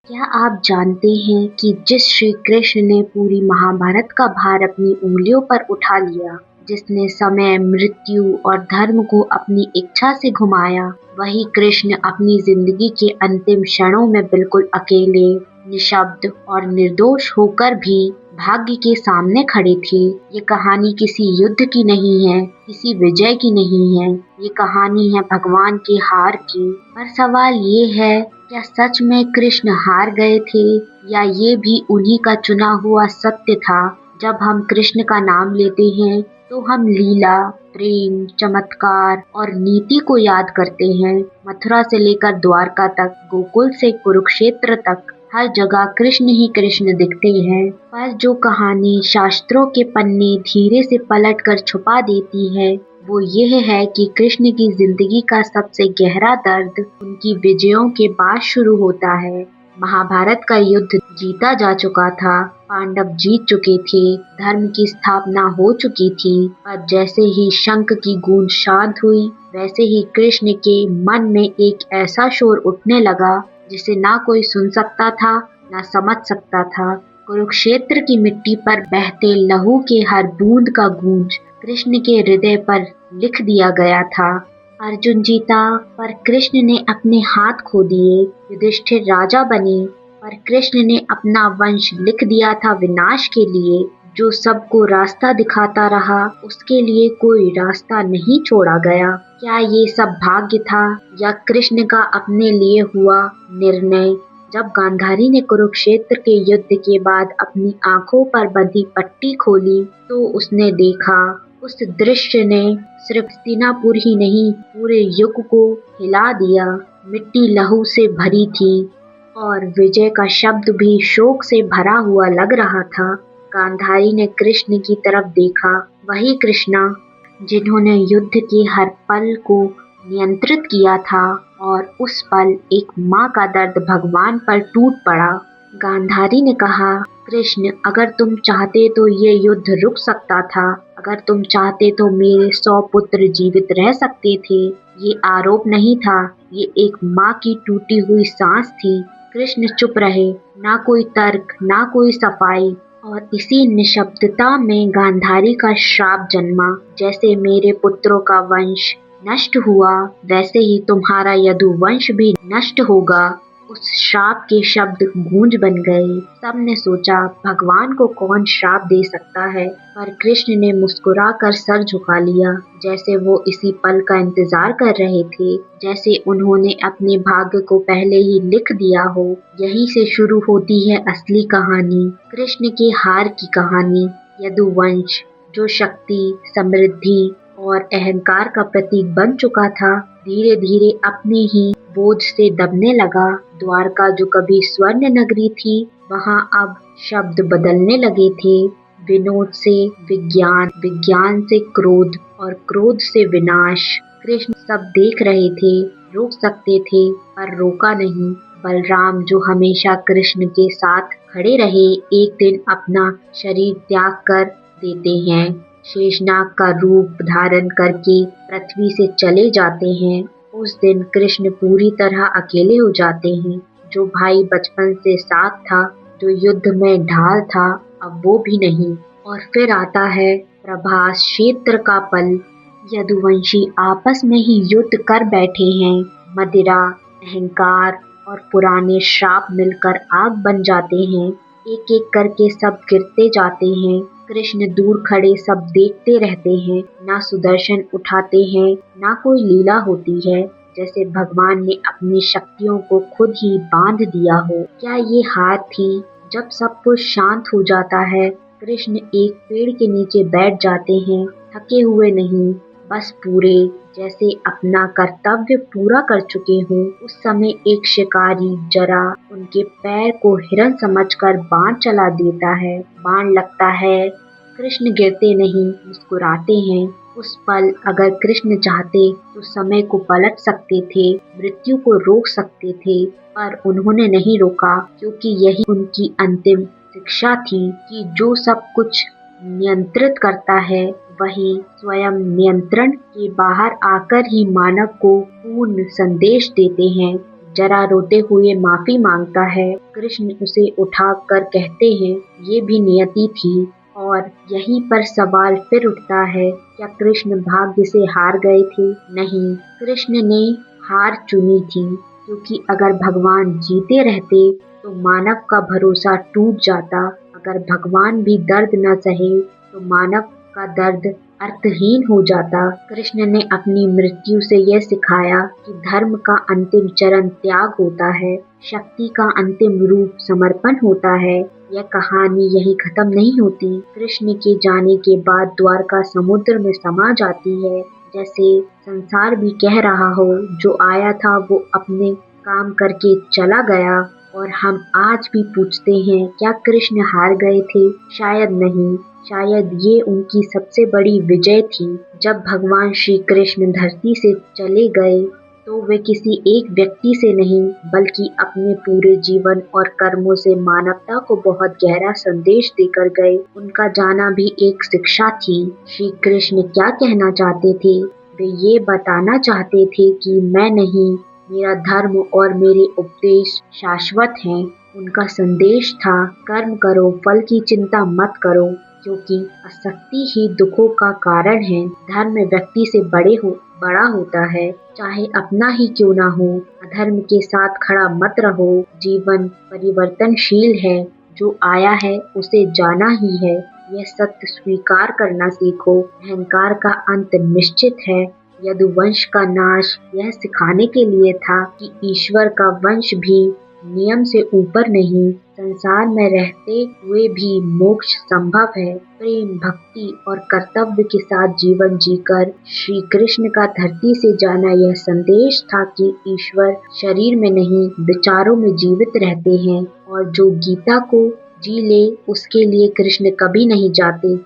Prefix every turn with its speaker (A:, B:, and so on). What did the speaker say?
A: क्या आप जानते हैं कि जिस श्री कृष्ण ने पूरी महाभारत का भार अपनी उंगलियों पर उठा लिया, जिसने समय, मृत्यु और धर्म को अपनी इच्छा से घुमाया, वही कृष्ण अपनी जिंदगी के अंतिम क्षणों में बिल्कुल अकेले, निशब्द और निर्दोष होकर भी भाग्य के सामने खड़े थे। ये कहानी किसी युद्ध की नहीं है, किसी विजय की नहीं है, ये कहानी है भगवान के हार की। पर सवाल ये है, क्या सच में कृष्ण हार गए थे या ये भी उन्हीं का चुना हुआ सत्य था। जब हम कृष्ण का नाम लेते हैं तो हम लीला, प्रेम, चमत्कार और नीति को याद करते हैं। मथुरा से लेकर द्वारका तक, गोकुल से कुरुक्षेत्र तक, हर जगह कृष्ण ही कृष्ण दिखते हैं। पर जो कहानी शास्त्रों के पन्ने धीरे से पलटकर छुपा देती है, वो यह है कि कृष्ण की जिंदगी का सबसे गहरा दर्द उनकी विजयों के बाद शुरू होता है। महाभारत का युद्ध जीता जा चुका था, पांडव जीत चुके थे, धर्म की स्थापना हो चुकी थी। पर जैसे ही शंख की गूंज शांत हुई, वैसे ही कृष्ण के मन में एक ऐसा शोर उठने लगा जिसे ना कोई सुन सकता था, ना समझ सकता था। कुरुक्षेत्र की मिट्टी पर बहते लहू के हर बूंद का गूंज कृष्ण के हृदय पर लिख दिया गया था। अर्जुन जीता, पर कृष्ण ने अपने हाथ खो दिए। युधिष्ठिर राजा बने, पर कृष्ण ने अपना वंश लिख दिया था विनाश के लिए। जो सबको रास्ता दिखाता रहा, उसके लिए कोई रास्ता नहीं छोड़ा गया। क्या ये सब भाग्य था या कृष्ण का अपने लिए हुआ निर्णय? जब गांधारी ने कुरुक्षेत्र के युद्ध के बाद अपनी आंखों पर बंधी पट्टी खोली, तो उसने देखा, उस दृश्य ने सिर्फ हस्तिनापुर ही नहीं, पूरे युग को हिला दिया। मिट्टी लहू से भरी थी और विजय का शब्द भी शोक से भरा हुआ लग रहा था। गांधारी ने कृष्ण की तरफ देखा, वही कृष्णा जिन्होंने युद्ध के हर पल को नियंत्रित किया था, और उस पल एक माँ का दर्द भगवान पर टूट पड़ा। गांधारी ने कहा, कृष्ण, अगर तुम चाहते तो ये युद्ध रुक सकता था, अगर तुम चाहते तो मेरे 100 पुत्र जीवित रह सकते थे। ये आरोप नहीं था, ये एक माँ की टूटी हुई सांस थी। कृष्ण चुप रहे, ना कोई तर्क, ना कोई सफाई। और इसी निशब्दता में गांधारी का श्राप जन्मा। जैसे मेरे पुत्रों का वंश नष्ट हुआ, वैसे ही तुम्हारा यदुवंश भी नष्ट होगा। उस श्राप के शब्द गूंज बन गए। सबने सोचा, भगवान को कौन श्राप दे सकता है, पर कृष्ण ने मुस्कुराकर सर झुका लिया, जैसे वो इसी पल का इंतजार कर रहे थे, जैसे उन्होंने अपने भाग्य को पहले ही लिख दिया हो। यहीं से शुरू होती है असली कहानी, कृष्ण के हार की कहानी। यदुवंश, जो शक्ति, समृद्धि और अहंकार का प्रतीक बन चुका था, धीरे धीरे अपने ही बोझ से दबने लगा। द्वारका, जो कभी स्वर्ण नगरी थी, वहां अब शब्द बदलने लगे थे। विनोद से विज्ञान, विज्ञान से क्रोध और क्रोध से विनाश। कृष्ण सब देख रहे थे, रोक सकते थे पर रोका नहीं। बलराम, जो हमेशा कृष्ण के साथ खड़े रहे, एक दिन अपना शरीर त्याग कर देते हैं। शेषनाग का रूप धारण करके पृथ्वी से चले जाते हैं। उस दिन कृष्ण पूरी तरह अकेले हो जाते हैं। जो भाई बचपन से साथ था, जो युद्ध में ढाल था, अब वो भी नहीं। और फिर आता है प्रभास क्षेत्र का पल। यदुवंशी आपस में ही युद्ध कर बैठे हैं। मदिरा, अहंकार और पुराने श्राप मिलकर आग बन जाते हैं। एक एक करके सब गिरते जाते हैं। कृष्ण दूर खड़े सब देखते रहते हैं। ना सुदर्शन उठाते हैं, ना कोई लीला होती है, जैसे भगवान ने अपनी शक्तियों को खुद ही बांध दिया हो। क्या ये हार थी? जब सब कुछ शांत हो जाता है, कृष्ण एक पेड़ के नीचे बैठ जाते हैं, थके हुए नहीं, बस पूरे, जैसे अपना कर्तव्य पूरा कर चुके हों। उस समय एक शिकारी जरा उनके पैर को हिरन समझकर बाण चला देता है। बाण लगता है, कृष्ण गिरते नहीं, मुस्कुराते हैं। उस पल अगर कृष्ण चाहते तो समय को पलट सकते थे, मृत्यु को रोक सकते थे, पर उन्होंने नहीं रोका, क्योंकि यही उनकी अंतिम शिक्षा थी कि जो सब कुछ नियंत्रित करता है, वही स्वयं नियंत्रण के बाहर आकर ही मानव को पूर्ण संदेश देते हैं। जरा रोते हुए माफी मांगता है। कृष्ण उसे उठाकर कहते हैं, ये भी नियति थी। और यहीं पर सवाल फिर उठता है, क्या कृष्ण भाग्य से हार गए थे? नहीं, कृष्ण ने हार चुनी थी, क्योंकि अगर भगवान जीते रहते तो मानव का भरोसा टूट जाता। अगर भगवान भी दर्द न सहे तो मानव का दर्द अर्थहीन हो जाता। कृष्ण ने अपनी मृत्यु से यह सिखाया कि धर्म का अंतिम चरण त्याग होता है, शक्ति का अंतिम रूप समर्पण होता है। यह कहानी यही खत्म नहीं होती। कृष्ण के जाने के बाद द्वारका समुद्र में समा जाती है, जैसे संसार भी कह रहा हो, जो आया था वो अपने काम करके चला गया। और हम आज भी पूछते हैं, क्या कृष्ण हार गए थे? शायद नहीं, शायद ये उनकी सबसे बड़ी विजय थी। जब भगवान श्री कृष्ण धरती से चले गए तो वे किसी एक व्यक्ति से नहीं, बल्कि अपने पूरे जीवन और कर्मों से मानवता को बहुत गहरा संदेश देकर गए। उनका जाना भी एक शिक्षा थी। श्री कृष्ण क्या कहना चाहते थे? वे ये बताना चाहते थे कि मैं नहीं, मेरा धर्म और मेरे उपदेश शाश्वत हैं। उनका संदेश था, कर्म करो, फल की चिंता मत करो, क्योंकि आसक्ति ही दुखों का कारण है। धर्म व्यक्ति से बड़ा होता है, चाहे अपना ही क्यों ना हो। अधर्म के साथ खड़ा मत रहो। जीवन परिवर्तनशील है, जो आया है उसे जाना ही है। यह सत्य स्वीकार करना सीखो। अहंकार का अंत निश्चित है। यदुवंश का नाश यह सिखाने के लिए था कि ईश्वर का वंश भी नियम से ऊपर नहीं। संसार में रहते हुए भी मोक्ष संभव है। प्रेम, भक्ति और कर्तव्य के साथ जीवन जीकर श्री कृष्ण का धरती से जाना यह संदेश था कि ईश्वर शरीर में नहीं, विचारों में जीवित रहते हैं। और जो गीता को जी ले, उसके लिए कृष्ण कभी नहीं जाते।